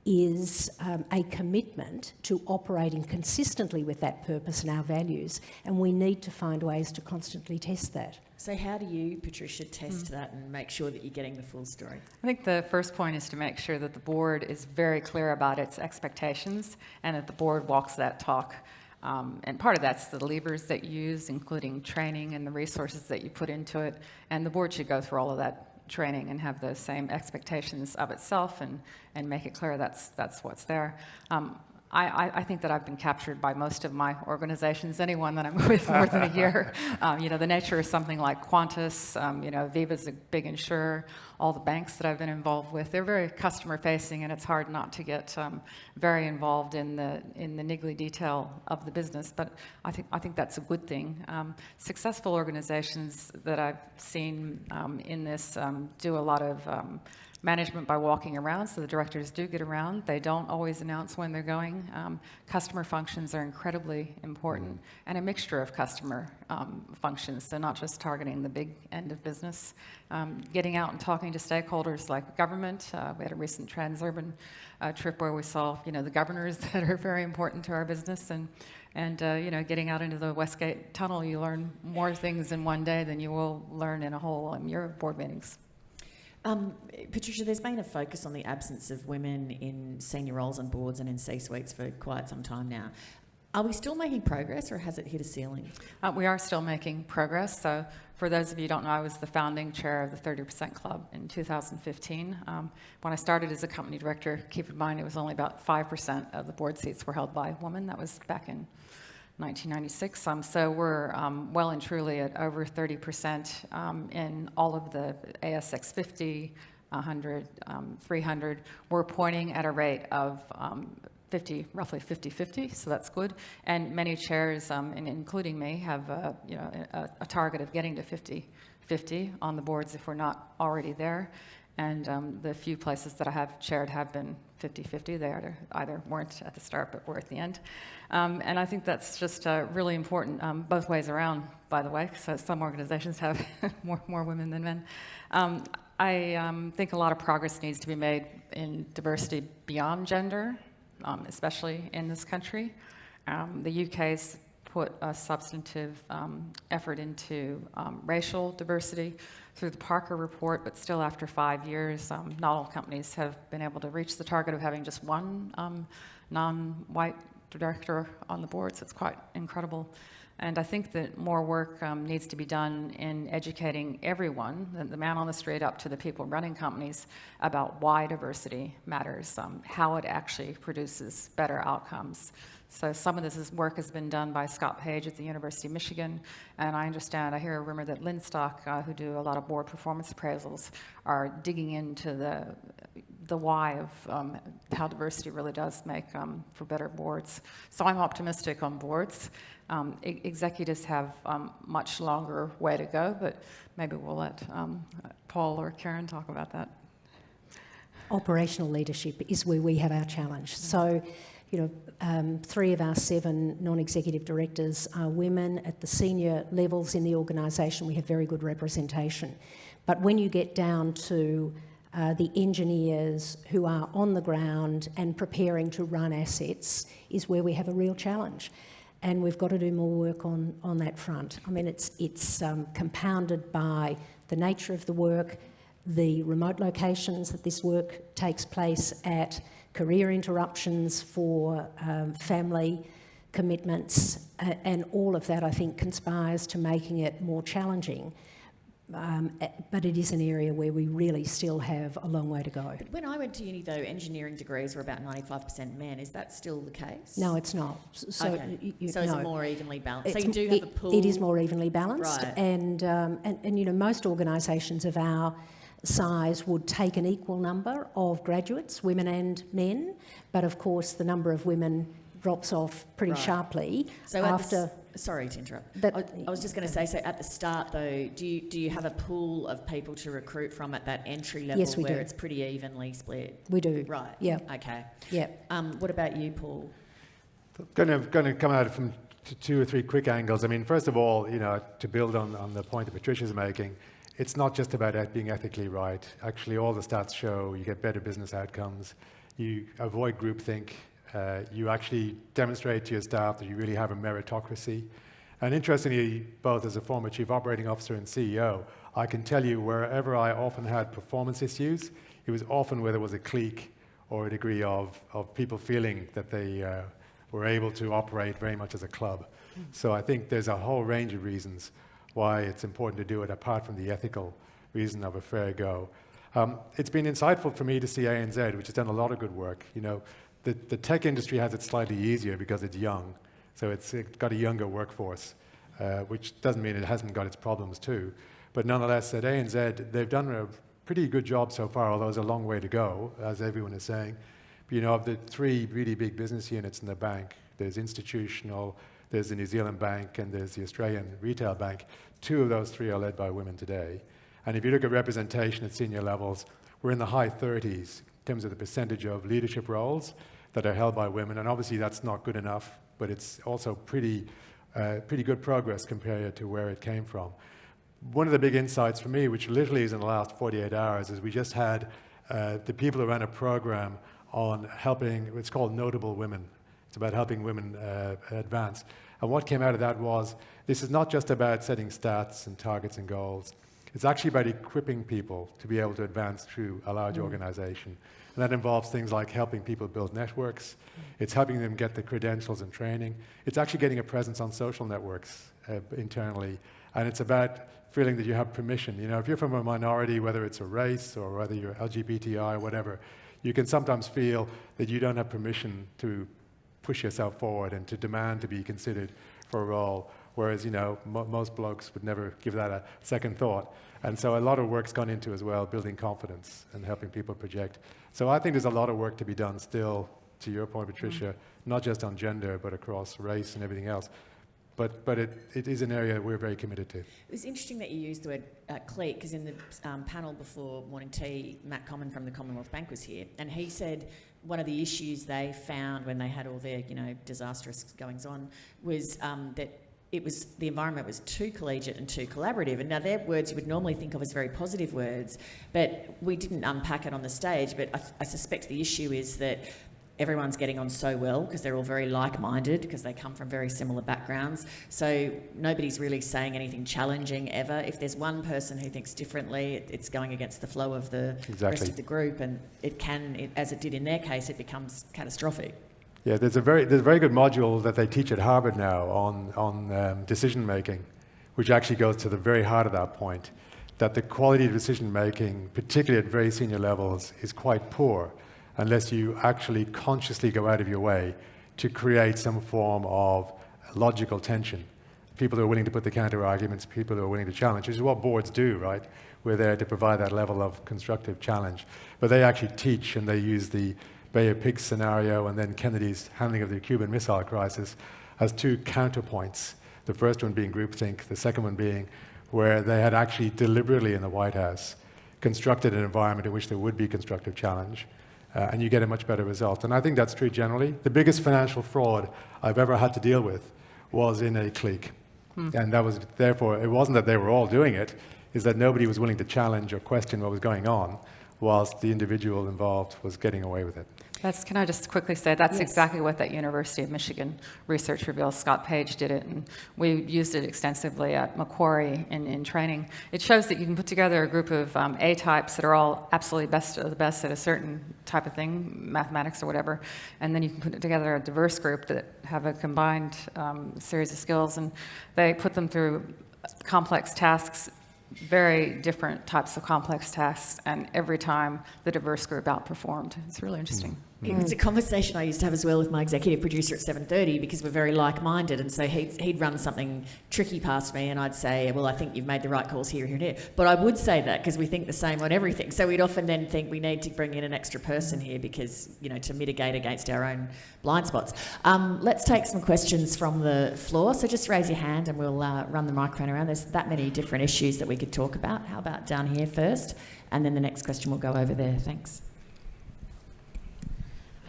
is a commitment to operating consistently with that purpose and our values, and we need to find ways to constantly test that. So how do you, Patricia, test that and make sure that you're getting the full story? I think the first point is to make sure that the board is very clear about its expectations and that the board walks that talk. And part of that's the levers that you use, including training and the resources that you put into it. And the board should go through all of that training and have the same expectations of itself and make it clear that's what's there. I think that I've been captured by most of my organizations, anyone that I'm with more than a year. The nature of something like Qantas, Viva's a big insurer, all the banks that I've been involved with, they're very customer facing, and it's hard not to get very involved in the niggly detail of the business, but I think that's a good thing. Successful organizations that I've seen in this do a lot of management by walking around, so the directors do get around. They don't always announce when they're going. Customer functions are incredibly important, and a mixture of customer functions, so not just targeting the big end of business. Getting out and talking to stakeholders like government. We had a recent Transurban trip where we saw, the governors that are very important to our business, and getting out into the Westgate Tunnel, you learn more things in one day than you will learn in a whole year of board meetings. Patricia, there's been a focus on the absence of women in senior roles on boards and in C-suites for quite some time now. Are we still making progress, or has it hit a ceiling? We are still making progress. So for those of you who don't know, I was the founding chair of the 30% Club in 2015. When I started as a company director, keep in mind it was only about 5% of the board seats were held by women. That was back in 1996. So we're well and truly at over 30% in all of the ASX 50, 100, 300. We're pointing at a rate of roughly 50-50, so that's good. And many chairs, and including me, have a target of getting to 50-50 on the boards if we're not already there. And the few places that I have chaired have been 50-50. They either weren't at the start but were at the end. And I think that's just really important, both ways around, by the way, so some organizations have more women than men. I think a lot of progress needs to be made in diversity beyond gender, especially in this country. The UK's put a substantive effort into racial diversity through the Parker Report, but still after 5 years, not all companies have been able to reach the target of having just one non-white director on the board, so it's quite incredible. And I think that more work needs to be done in educating everyone, the man on the street up to the people running companies, about why diversity matters, how it actually produces better outcomes. So some of this work has been done by Scott Page at the University of Michigan, and I hear a rumor that Linstock, who do a lot of board performance appraisals, are digging into the why of how diversity really does make for better boards. So I'm optimistic on boards. Executives have much longer way to go, but maybe we'll let Paul or Karen talk about that. Operational leadership is where we have our challenge. So, 3 of our 7 non-executive directors are women. At the senior levels in the organisation, we have very good representation. But when you get down to the engineers who are on the ground and preparing to run assets is where we have a real challenge. And we've got to do more work on that front. I mean, it's compounded by the nature of the work, the remote locations that this work takes place at, career interruptions for family commitments, and all of that, I think, conspires to making it more challenging. But it is an area where we really still have a long way to go. But when I went to uni, though, engineering degrees were about 95% men. Is that still the case? No, it's not. So, okay. So is it more evenly balanced? So you do have a pool? It is more evenly balanced. Right. And most organisations of our size would take an equal number of graduates, women and men, but of course the number of women drops off pretty sharply so after... Sorry to interrupt. I was just going to say, so at the start though, do you have a pool of people to recruit from at that entry level? Yes, we do. It's pretty evenly split? We do. Right. Yeah. Okay. Yeah. What about you, Paul? Going to come at it from 2 or 3 quick angles. I mean, first of all, to build on the point that Patricia's making, it's not just about being ethically right. Actually, all the stats show you get better business outcomes, you avoid groupthink, you actually demonstrate to your staff that you really have a meritocracy. And interestingly, both as a former chief operating officer and CEO, I can tell you wherever I often had performance issues, it was often where there was a clique or a degree of people feeling that they were able to operate very much as a club. So I think there's a whole range of reasons why it's important to do it, apart from the ethical reason of a fair go. It's been insightful for me to see ANZ, which has done a lot of good work. You know, the tech industry has it slightly easier because it's young. So it's got a younger workforce, which doesn't mean it hasn't got its problems too. But nonetheless, at ANZ, they've done a pretty good job so far, although there's a long way to go, as everyone is saying. But, you know, of the three really big business units in the bank, there's institutional, there's the New Zealand bank, and there's the Australian retail bank. Two of those three are led by women today. And if you look at representation at senior levels, we're in the high 30s in terms of the percentage of leadership roles that are held by women. And obviously that's not good enough, but it's also pretty good progress compared to where it came from. One of the big insights for me, which literally is in the last 48 hours, is we just had the people who ran a program on helping, it's called Notable Women. It's about helping women advance. And what came out of that was, this is not just about setting stats and targets and goals. It's actually about equipping people to be able to advance through a large organization. And that involves things like helping people build networks. It's helping them get the credentials and training. It's actually getting a presence on social networks internally. And it's about feeling that you have permission. You know, if you're from a minority, whether it's a race or whether you're LGBTI or whatever, you can sometimes feel that you don't have permission to push yourself forward and to demand to be considered for a role. Whereas, you know, most blokes would never give that a second thought. And so a lot of work's gone into as well, building confidence and helping people project. So I think there's a lot of work to be done still, to your point, Patricia, not just on gender, but across race and everything else. But it is an area we're very committed to. It was interesting that you used the word clique, because in the panel before morning tea, Matt Common from the Commonwealth Bank was here, and he said one of the issues they found when they had all their, you know, disastrous goings on was that the environment was too collegiate and too collaborative. And now they're words you would normally think of as very positive words, but we didn't unpack it on the stage. But I suspect the issue is that everyone's getting on so well because they're all very like-minded, because they come from very similar backgrounds. So nobody's really saying anything challenging ever. If there's one person who thinks differently, it's going against the flow of the rest of the group, and it can, as it did in their case, it becomes catastrophic. Yeah, there's a very good module that they teach at Harvard now on decision making, which actually goes to the very heart of that point, that the quality of decision making, particularly at very senior levels, is quite poor unless you actually consciously go out of your way to create some form of logical tension. People who are willing to put the counter arguments, people who are willing to challenge, which is what boards do, right? We're there to provide that level of constructive challenge. But they actually teach, and they use the Bay of Pigs scenario and then Kennedy's handling of the Cuban Missile Crisis as two counterpoints. The first one being groupthink, the second one being where they had actually deliberately in the White House constructed an environment in which there would be constructive challenge, and you get a much better result. And I think that's true generally. The biggest financial fraud I've ever had to deal with was in a clique. And that was, therefore, it wasn't that they were all doing it, is that nobody was willing to challenge or question what was going on, whilst the individual involved was getting away with it. Can I just quickly say, that's Yes. exactly what that University of Michigan research reveals. Scott Page did it, and we used it extensively at Macquarie in training. It shows that you can put together a group of A-types that are all absolutely best of the best at a certain type of thing, mathematics or whatever, and then you can put together a diverse group that have a combined series of skills, and they put them through complex tasks, very different types of complex tasks, and every time the diverse group outperformed. It's really interesting. It was a conversation I used to have as well with my executive producer at 7:30, because we're very like-minded, and so he'd run something tricky past me and I'd say, well, I think you've made the right calls here, here and here. But I would say that because we think the same on everything. So we'd often then think we need to bring in an extra person here because, you know, to mitigate against our own blind spots. Let's take some questions from the floor. So just raise your hand and we'll run the microphone around. There's that many different issues that we could talk about. How about down here first? And then the next question will go over there. Thanks.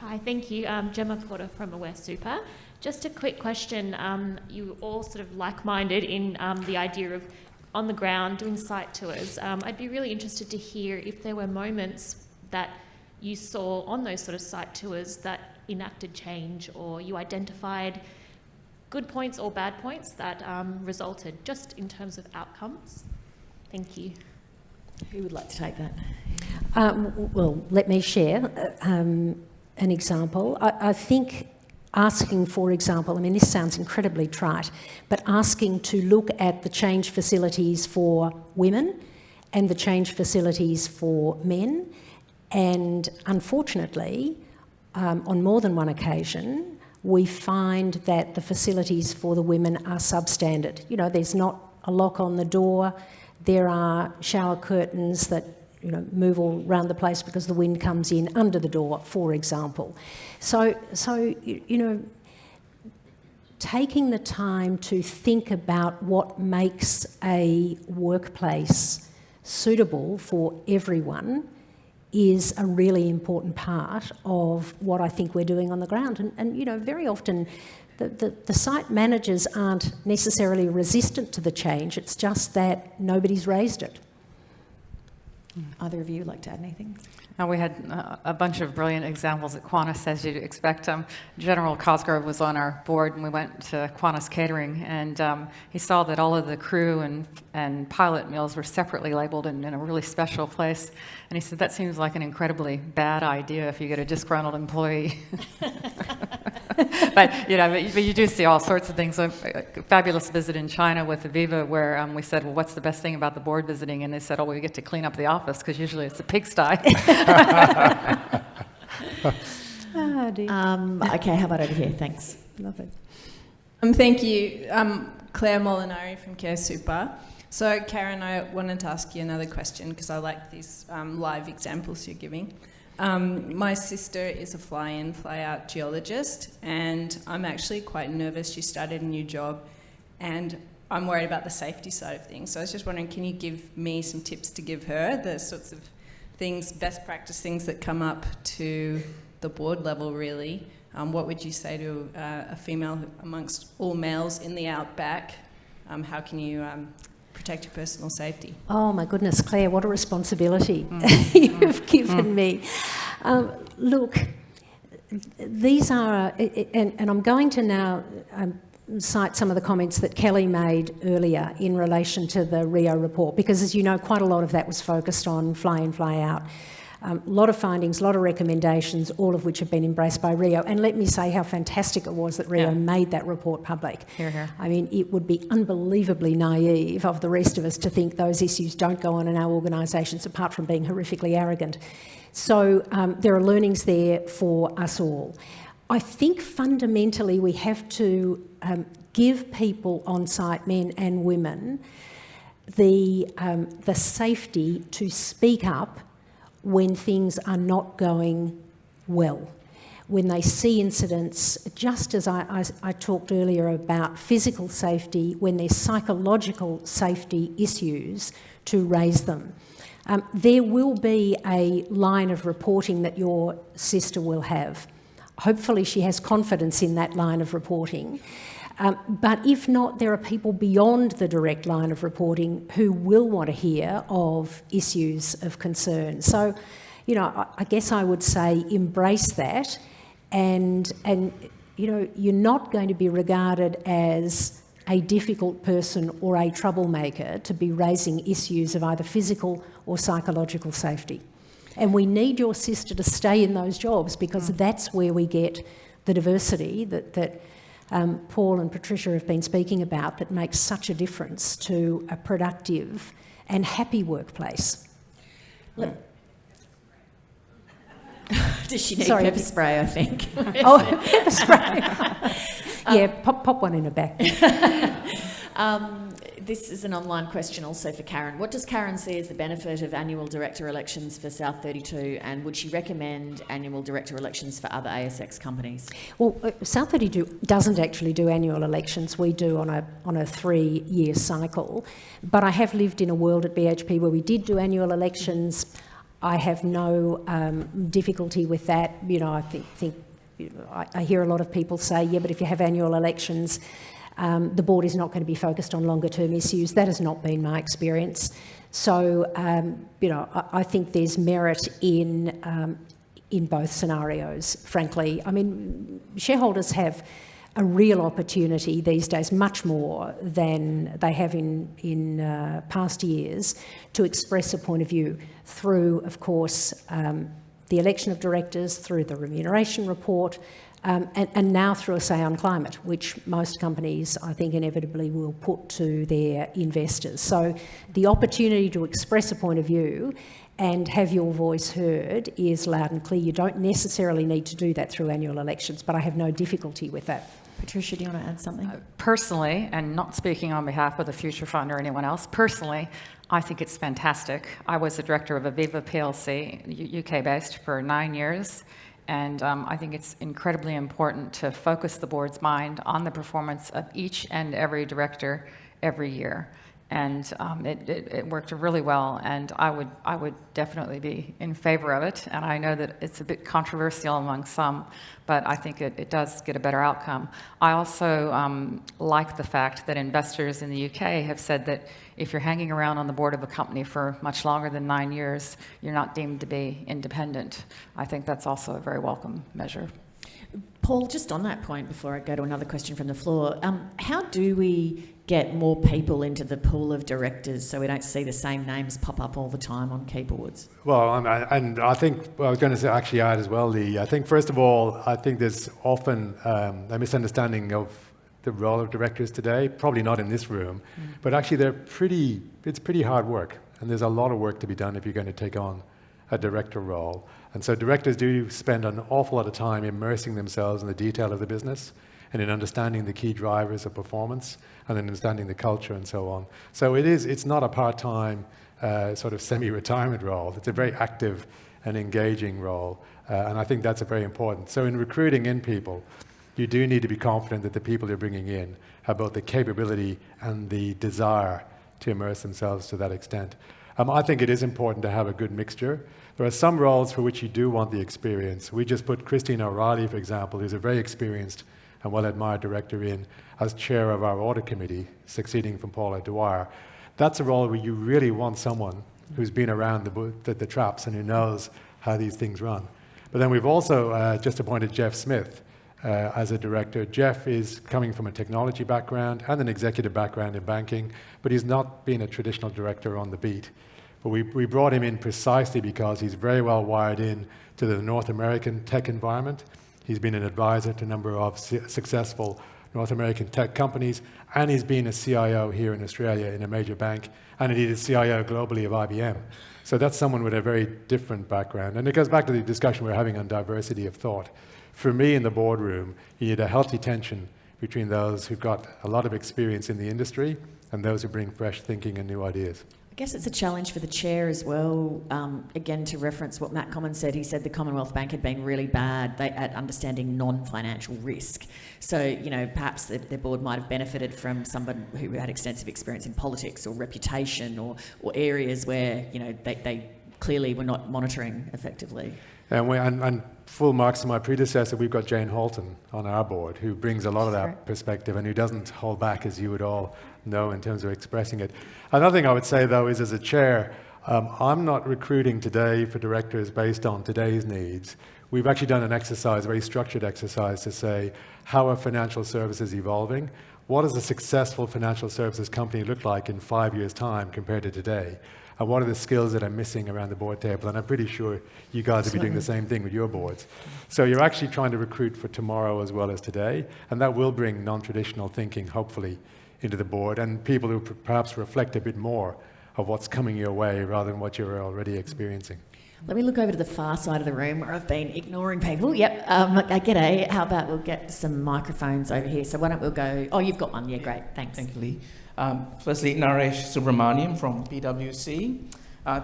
Hi, thank you. Gemma Porter from Aware Super. Just a quick question. You all sort of like-minded in the idea of on the ground doing site tours. I'd be really interested to hear if there were moments that you saw on those sort of site tours that enacted change, or you identified good points or bad points that resulted, just in terms of outcomes? Thank you. Who would like to take that? Well, let me share an example. I think asking, for example, I mean, this sounds incredibly trite, but asking to look at the change facilities for women and the change facilities for men, and unfortunately, on more than one occasion, we find that the facilities for the women are substandard. You know, there's not a lock on the door, there are shower curtains that, you know, move all around the place because the wind comes in under the door, for example. So you know, taking the time to think about what makes a workplace suitable for everyone is a really important part of what I think we're doing on the ground. And you know, very often the site managers aren't necessarily resistant to the change, it's just that nobody's raised it. Either of you like to add anything? We had a bunch of brilliant examples at Qantas, as you'd expect. General Cosgrove was on our board, and we went to Qantas Catering, and he saw that all of the crew and pilot meals were separately labelled in a really special place. And he said, that seems like an incredibly bad idea if you get a disgruntled employee. But you do see all sorts of things. A fabulous visit in China with Aviva, where we said, well, what's the best thing about the board visiting? And they said, oh, we get to clean up the office, because usually it's a pigsty. Oh, dear. Okay, how about over here? Thanks. Love it. Thank you. Claire Molinari from Care Super. So, Karen, I wanted to ask you another question, because I like these live examples you're giving. My sister is a fly-in, fly-out geologist, and I'm actually quite nervous. She started a new job, and I'm worried about the safety side of things. So I was just wondering, can you give me some tips to give her, the sorts of things, best practice things that come up to the board level, really? What would you say to a female amongst all males in the outback? How can you protect your personal safety? Oh my goodness, Claire, what a responsibility you've given me. Look, these are, and I'm going to now cite some of the comments that Kelly made earlier in relation to the Rio report, because as you know, quite a lot of that was focused on fly in, fly out. A lot of findings, a lot of recommendations, all of which have been embraced by Rio. And let me say how fantastic it was that Rio made that report public. Hear, hear. I mean, it would be unbelievably naive of the rest of us to think those issues don't go on in our organisations, apart from being horrifically arrogant. So there are learnings there for us all. I think fundamentally we have to give people on site, men and women, the safety to speak up when things are not going well. When they see incidents, just as I talked earlier about physical safety, when there's psychological safety issues, to raise them. There will be a line of reporting that your sister will have. Hopefully she has confidence in that line of reporting. But if not, there are people beyond the direct line of reporting who will want to hear of issues of concern. So, you know, I guess I would say embrace that, and you know, you're not going to be regarded as a difficult person or a troublemaker to be raising issues of either physical or psychological safety. And we need your sister to stay in those jobs, because that's where we get the diversity that Paul and Patricia have been speaking about, that makes such a difference to a productive and happy workplace. Does she need pepper spray, I think? Oh, pepper spray. Yeah, pop one in her back. This is an online question also for Karen. What does Karen see as the benefit of annual director elections for South 32, and would she recommend annual director elections for other ASX companies? Well, South 32 doesn't actually do annual elections. We do on a 3-year cycle. But I have lived in a world at BHP where we did do annual elections. I have no difficulty with that. You know, I think I hear a lot of people say, yeah, but if you have annual elections, the board is not going to be focused on longer term issues. That has not been my experience. So, you know, I think there's merit in in both scenarios, frankly. I mean, shareholders have a real opportunity these days, much more than they have in past years, to express a point of view through, of course, the election of directors, through the remuneration report, and now through a say on climate, which most companies, I think, inevitably will put to their investors. So the opportunity to express a point of view and have your voice heard is loud and clear. You don't necessarily need to do that through annual elections, but I have no difficulty with that. Patricia, do you want to add something? Personally, and not speaking on behalf of the Future Fund or anyone else, personally, I think it's fantastic. I was the director of Aviva PLC, UK-based, for 9 years, and I think it's incredibly important to focus the board's mind on the performance of each and every director every year. And it worked really well, and I would definitely be in favor of it. And I know that it's a bit controversial among some, but I think it does get a better outcome. I also like the fact that investors in the UK have said that if you're hanging around on the board of a company for much longer than 9 years, you're not deemed to be independent. I think that's also a very welcome measure. Paul, just on that point, before I go to another question from the floor, how do we get more people into the pool of directors so we don't see the same names pop up all the time on keyboards? Well, and I think, well, I was going to say, actually add as well, Lee, I think first of all, I think there's often a misunderstanding of the role of directors today, probably not in this room, but actually it's pretty hard work, and there's a lot of work to be done if you're going to take on a director role. And so directors do spend an awful lot of time immersing themselves in the detail of the business and in understanding the key drivers of performance and in understanding the culture and so on. So it's not a part-time sort of semi-retirement role. It's a very active and engaging role, and I think that's very important. So in recruiting in people, you do need to be confident that the people you're bringing in have both the capability and the desire to immerse themselves to that extent. I think it is important to have a good mixture. There are some roles for which you do want the experience. We just put Christine O'Reilly, for example, who's a very experienced and well-admired director, in as chair of our audit committee, succeeding from Paula Dwyer. That's a role where you really want someone who's been around the traps and who knows how these things run. But then we've also just appointed Jeff Smith as a director. Jeff is coming from a technology background and an executive background in banking, but he's not been a traditional director on the beat. But we brought him in precisely because he's very well wired in to the North American tech environment. He's been an advisor to a number of successful North American tech companies, and he's been a CIO here in Australia in a major bank, and indeed a CIO globally of IBM. So that's someone with a very different background. And it goes back to the discussion we're having on diversity of thought. For me in the boardroom, you need a healthy tension between those who've got a lot of experience in the industry and those who bring fresh thinking and new ideas. I guess it's a challenge for the chair as well. Again, to reference what Matt Commons said, he said the Commonwealth Bank had been really bad at understanding non-financial risk. So, perhaps the board might have benefited from somebody who had extensive experience in politics or reputation or areas where, they clearly were not monitoring effectively. And full marks to my predecessor, we've got Jane Halton on our board, who brings a lot of that perspective and who doesn't hold back, as you would all know, in terms of expressing it. Another thing I would say, though, is as a chair, I'm not recruiting today for directors based on today's needs. We've actually done an exercise, a very structured exercise, to say, how are financial services evolving? What does a successful financial services company look like in 5 years' time compared to today? And what are the skills that are missing around the board table? And I'm pretty sure you guys will be doing the same thing with your boards. So you're actually trying to recruit for tomorrow as well as today, and that will bring non-traditional thinking, hopefully, into the board, and people who perhaps reflect a bit more of what's coming your way rather than what you're already experiencing. Let me look over to the far side of the room where I've been ignoring people. Yep, g'day. How about we'll get some microphones over here? So why don't we go... Oh, you've got one. Yeah, great. Thanks. Thank you, Lee. Firstly, Naresh Subramaniam from PwC.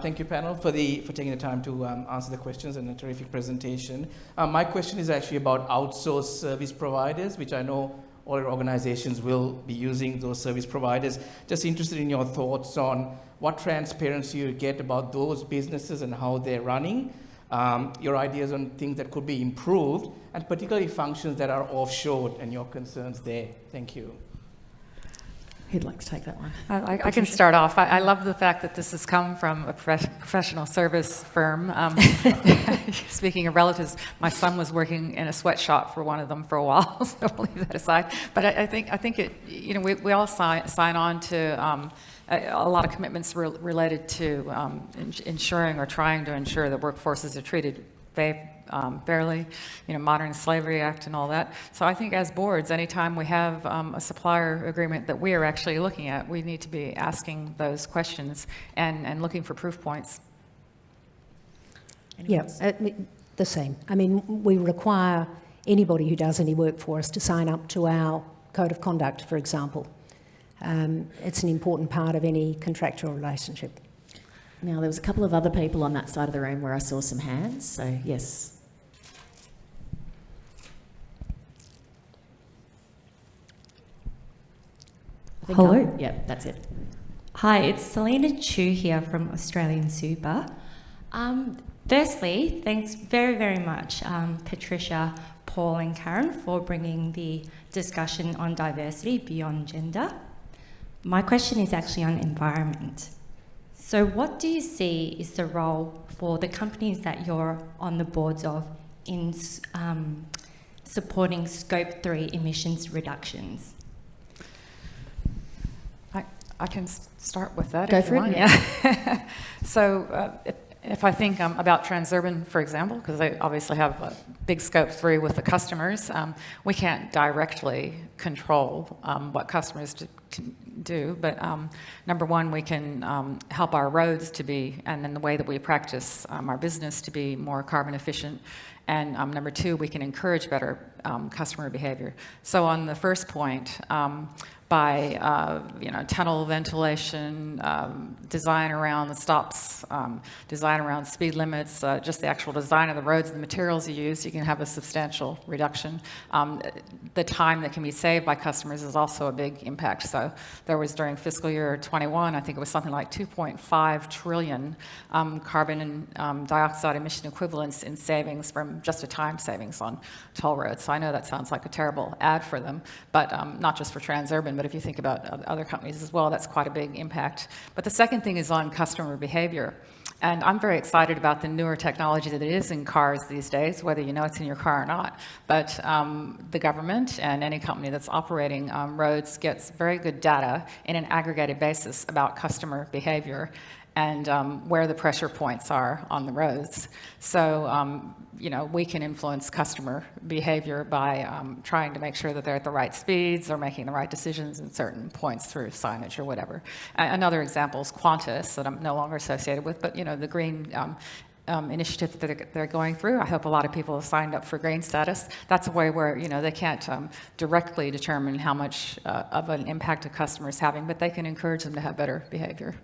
Thank you, panel, for taking the time to answer the questions and a terrific presentation. My question is actually about outsourced service providers, which I know all your organizations will be using those service providers. Just interested in your thoughts on what transparency you get about those businesses and how they're running, your ideas on things that could be improved, and particularly functions that are offshored and your concerns there. Thank you. Who'd like to take that one? I can start off. I love the fact that this has come from a professional service firm. Speaking of relatives, my son was working in a sweatshop for one of them for a while, so we'll leave that aside. But I think it, we all sign on to a lot of commitments related to ensuring or trying to ensure that workforces are treated fairly, Modern Slavery Act and all that. So I think as boards, anytime we have a supplier agreement that we are actually looking at, we need to be asking those questions and looking for proof points. Anyone Yeah, the same. I mean, we require anybody who does any work for us to sign up to our code of conduct, for example. It's an important part of any contractual relationship. Now, there was a couple of other people on that side of the room where I saw some hands, so yes. Hello. Yeah, that's it. Hi, it's Selena Chu here from Australian Super. Firstly, thanks very, very much, Patricia, Paul and Karen, for bringing the discussion on diversity beyond gender. My question is actually on environment. So what do you see is the role for the companies that you're on the boards of in supporting Scope 3 emissions reductions? I can start with that. Go if you for it, want. yeah. So if I think about Transurban, for example, because they obviously have a big Scope 3 with the customers, we can't directly control what customers can do, but number one, we can help our roads to be, and then the way that we practice our business to be more carbon efficient. And number two, we can encourage better customer behavior. So on the first point, by tunnel ventilation, design around the stops, design around speed limits, just the actual design of the roads, the materials you use, you can have a substantial reduction. The time that can be saved by customers is also a big impact. So there was during fiscal year 21, I think it was something like 2.5 trillion carbon and dioxide emission equivalents in savings from just a time savings on toll roads. So I know that sounds like a terrible ad for them, but not just for Transurban, but if you think about other companies as well, that's quite a big impact. But the second thing is on customer behavior. And I'm very excited about the newer technology that is in cars these days, whether you know it's in your car or not. But the government and any company that's operating roads gets very good data in an aggregated basis about customer behavior and where the pressure points are on the roads. So, we can influence customer behavior by trying to make sure that they're at the right speeds or making the right decisions in certain points through signage or whatever. Another example is Qantas, that I'm no longer associated with, but the green initiative that they're going through. I hope a lot of people have signed up for green status. That's a way where, they can't directly determine how much of an impact a customer is having, but they can encourage them to have better behavior.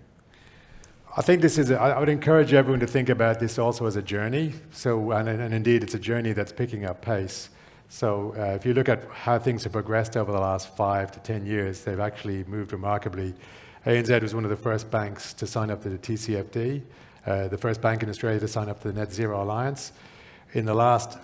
I think I would encourage everyone to think about this also as a journey. So, and indeed, it's a journey that's picking up pace. So, if you look at how things have progressed over the last 5 to 10 years, they've actually moved remarkably. ANZ was one of the first banks to sign up to the TCFD, the first bank in Australia to sign up to the Net Zero Alliance. In the last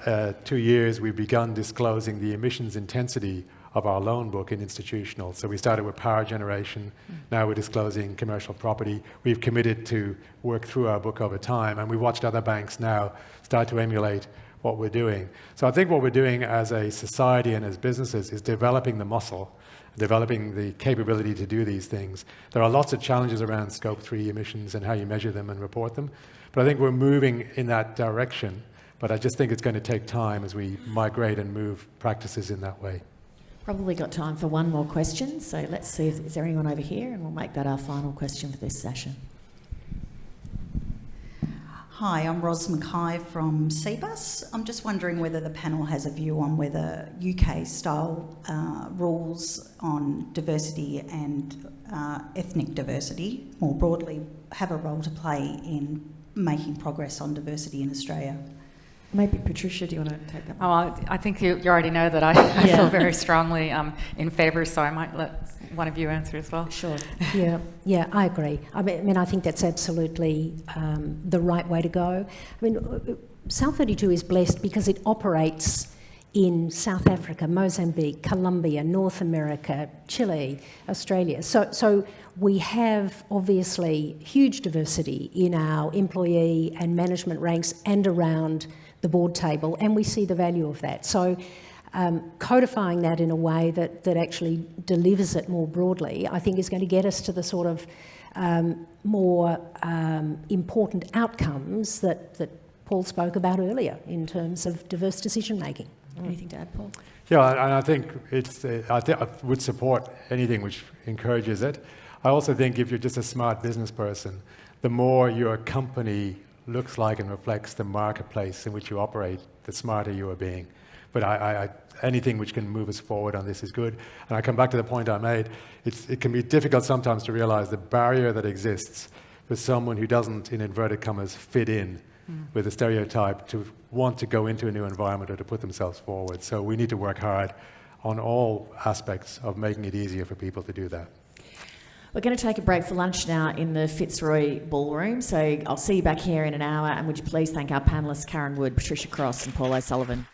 2 years, we've begun disclosing the emissions intensity of our loan book in institutional. So we started with power generation, now we're disclosing commercial property. We've committed to work through our book over time, and we watched other banks now start to emulate what we're doing. So I think what we're doing as a society and as businesses is developing the muscle, developing the capability to do these things. There are lots of challenges around Scope 3 emissions and how you measure them and report them, but I think we're moving in that direction, but I just think it's going to take time as we migrate and move practices in that way. Probably got time for one more question, so let's see if there's anyone over here, and we'll make that our final question for this session. Hi, I'm Ros Mackay from CBUS. I'm just wondering whether the panel has a view on whether UK-style rules on diversity and ethnic diversity, more broadly, have a role to play in making progress on diversity in Australia. Maybe Patricia, do you want to take that one? Oh, I think you already know that I feel very strongly in favour, so I might let one of you answer as well. Sure. Yeah, I agree. I mean, I think that's absolutely the right way to go. I mean, South 32 is blessed because it operates in South Africa, Mozambique, Colombia, North America, Chile, Australia. So we have obviously huge diversity in our employee and management ranks and around the board table, and we see the value of that. So codifying that in a way that actually delivers it more broadly, I think is going to get us to the sort of more important outcomes that Paul spoke about earlier in terms of diverse decision making. Anything to add, Paul? Yeah, and I think I would support anything which encourages it. I also think if you're just a smart business person, the more your company looks like and reflects the marketplace in which you operate, the smarter you are being. But anything which can move us forward on this is good. And I come back to the point I made. It can be difficult sometimes to realize the barrier that exists for someone who doesn't, in inverted commas, fit in with a stereotype to want to go into a new environment or to put themselves forward. So we need to work hard on all aspects of making it easier for people to do that. We're going to take a break for lunch now in the Fitzroy Ballroom, so I'll see you back here in an hour, and would you please thank our panellists Karen Wood, Patricia Cross and Paul O'Sullivan.